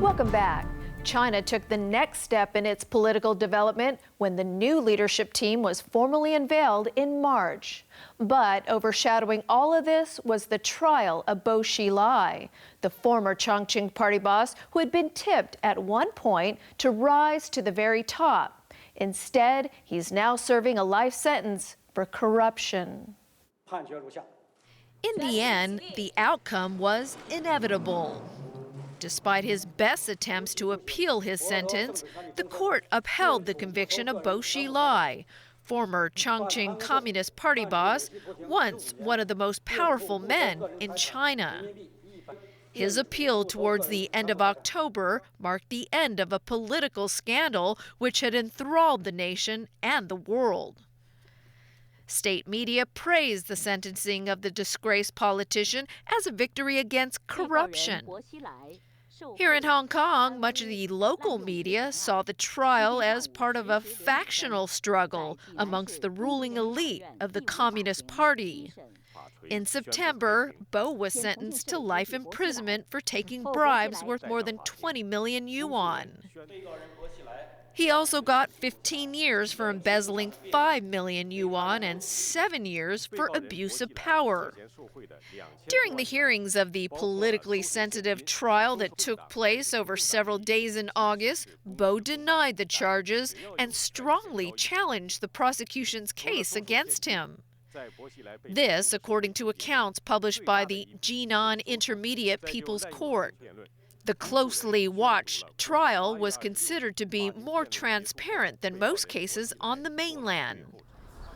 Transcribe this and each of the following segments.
Welcome back. China took the next step in its political development when the new leadership team was formally unveiled in March. But overshadowing all of this was the trial of Bo Xilai, the former Chongqing party boss who had been tipped at one point to rise to the very top. Instead, he's now serving a life sentence for corruption. In the end, the outcome was inevitable. Despite his best attempts to appeal his sentence, the court upheld the conviction of Bo Xilai, former Chongqing Communist Party boss, once one of the most powerful men in China. His appeal towards the end of October marked the end of a political scandal which had enthralled the nation and the world. State media praised the sentencing of the disgraced politician as a victory against corruption. Here in Hong Kong, much of the local media saw the trial as part of a factional struggle amongst the ruling elite of the Communist Party. In September, Bo was sentenced to life imprisonment for taking bribes worth more than 20 million yuan. He also got 15 years for embezzling 5 million yuan and 7 years for abuse of power. During the hearings of the politically sensitive trial that took place over several days in August, Bo denied the charges and strongly challenged the prosecution's case against him. This, according to accounts published by the Jinan Intermediate People's Court. The closely watched trial was considered to be more transparent than most cases on the mainland.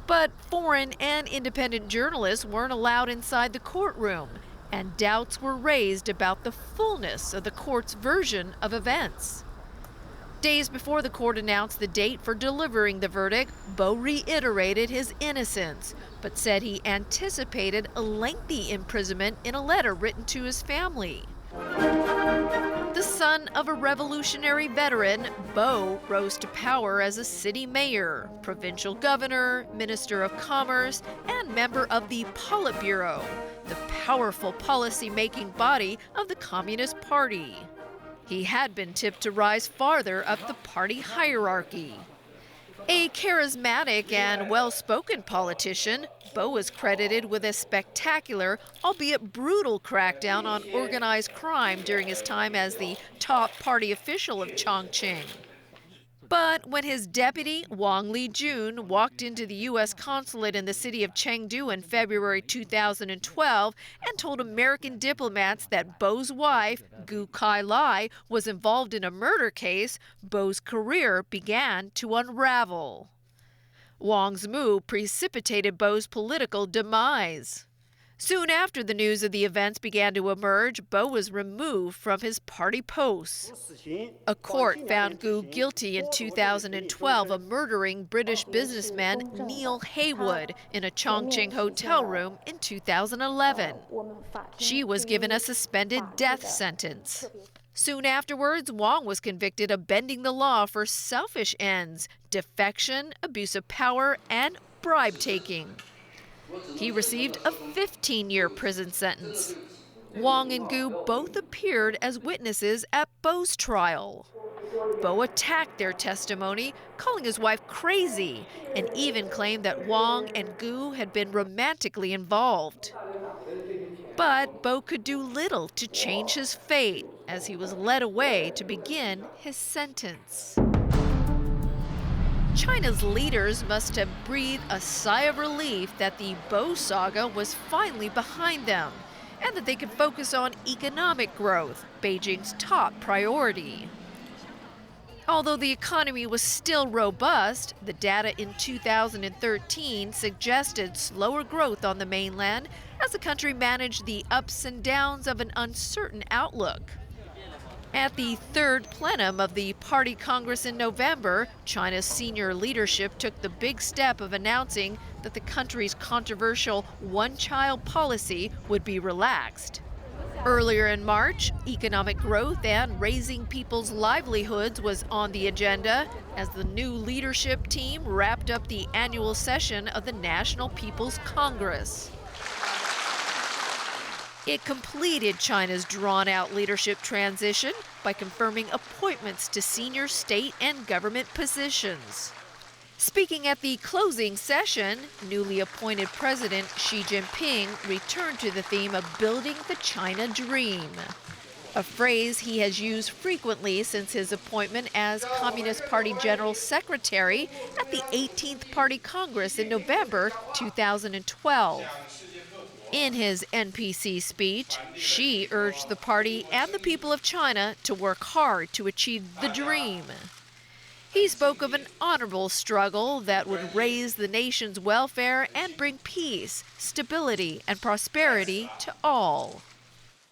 But foreign and independent journalists weren't allowed inside the courtroom, and doubts were raised about the fullness of the court's version of events. Days before the court announced the date for delivering the verdict, Bo reiterated his innocence, but said he anticipated a lengthy imprisonment in a letter written to his family. The son of a revolutionary veteran, Bo rose to power as a city mayor, provincial governor, minister of commerce, and member of the Politburo, the powerful policy-making body of the Communist Party. He had been tipped to rise farther up the party hierarchy. A charismatic and well-spoken politician, Bo was credited with a spectacular, albeit brutal, crackdown on organized crime during his time as the top party official of Chongqing. But when his deputy, Wang Lijun, walked into the U.S. consulate in the city of Chengdu in February 2012 and told American diplomats that Bo's wife, Gu Kai-lai, was involved in a murder case, Bo's career began to unravel. Wang's move precipitated Bo's political demise. Soon after the news of the events began to emerge, Bo was removed from his party posts. A court found Gu guilty in 2012 of murdering British businessman Neil Haywood in a Chongqing hotel room in 2011. She was given a suspended death sentence. Soon afterwards, Wang was convicted of bending the law for selfish ends, defection, abuse of power, and bribe-taking. He received a 15-year prison sentence. Wang and Gu both appeared as witnesses at Bo's trial. Bo attacked their testimony, calling his wife crazy, and even claimed that Wang and Gu had been romantically involved. But Bo could do little to change his fate as he was led away to begin his sentence. China's leaders must have breathed a sigh of relief that the Bo saga was finally behind them and that they could focus on economic growth, Beijing's top priority. Although the economy was still robust, the data in 2013 suggested slower growth on the mainland as the country managed the ups and downs of an uncertain outlook. At the third plenum of the Party Congress in November, China's senior leadership took the big step of announcing that the country's controversial one-child policy would be relaxed. Earlier in March, economic growth and raising people's livelihoods was on the agenda as the new leadership team wrapped up the annual session of the National People's Congress. It completed China's drawn-out leadership transition by confirming appointments to senior state and government positions. Speaking at the closing session, newly appointed President Xi Jinping returned to the theme of building the China dream, a phrase he has used frequently since his appointment as Communist Party General Secretary at the 18th Party Congress in November 2012. In his NPC speech, Xi urged the party and the people of China to work hard to achieve the dream. He spoke of an honorable struggle that would raise the nation's welfare and bring peace, stability, and prosperity to all.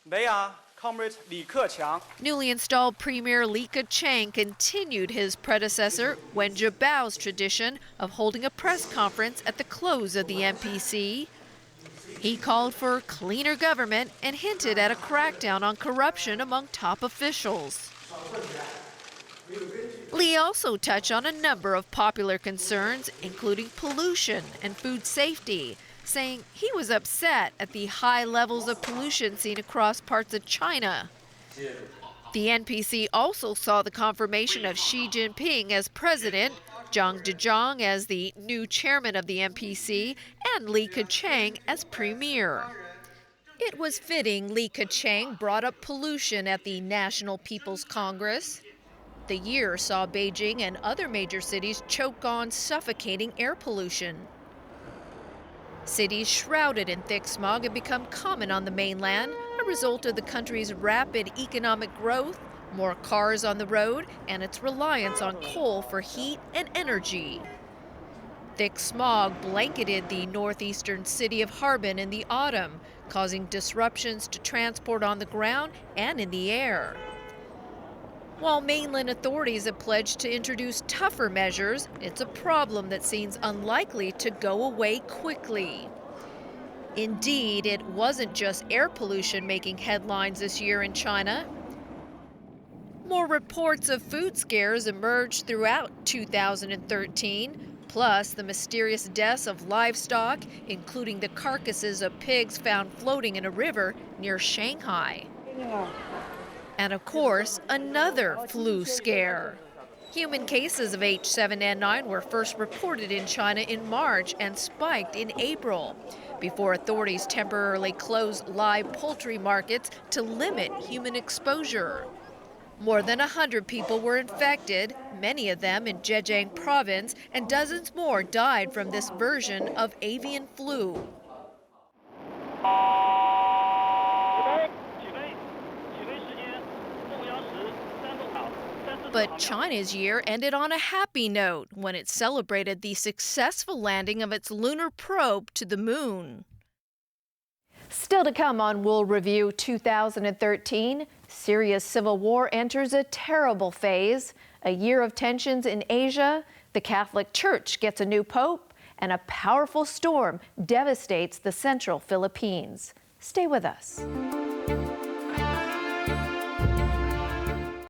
They are Comrade Li Keqiang. Newly installed Premier Li Keqiang continued his predecessor Wen Jiabao's tradition of holding a press conference at the close of the NPC. He called for cleaner government and hinted at a crackdown on corruption among top officials. Li also touched on a number of popular concerns, including pollution and food safety, saying he was upset at the high levels of pollution seen across parts of China. The NPC also saw the confirmation of Xi Jinping as president, Zhang Zhejiang as the new chairman of the NPC, and Li Keqiang as premier. It was fitting Li Keqiang brought up pollution at the National People's Congress. The year saw Beijing and other major cities choke on suffocating air pollution. Cities shrouded in thick smog have become common on the mainland, a result of the country's rapid economic growth, more cars on the road, and its reliance on coal for heat and energy. Thick smog blanketed the northeastern city of Harbin in the autumn, causing disruptions to transport on the ground and in the air. While mainland authorities have pledged to introduce tougher measures, it's a problem that seems unlikely to go away quickly. Indeed, it wasn't just air pollution making headlines this year in China. More reports of food scares emerged throughout 2013, plus the mysterious deaths of livestock, including the carcasses of pigs found floating in a river near Shanghai. And of course, another flu scare. Human cases of H7N9 were first reported in China in March and spiked in April, before authorities temporarily closed live poultry markets to limit human exposure. More than 100 people were infected, many of them in Zhejiang province, and dozens more died from this version of avian flu. But China's year ended on a happy note when it celebrated the successful landing of its lunar probe to the moon. Still to come on We'll Review 2013, Syria's civil war enters a terrible phase, a year of tensions in Asia, the Catholic Church gets a new pope, and a powerful storm devastates the central Philippines. Stay with us.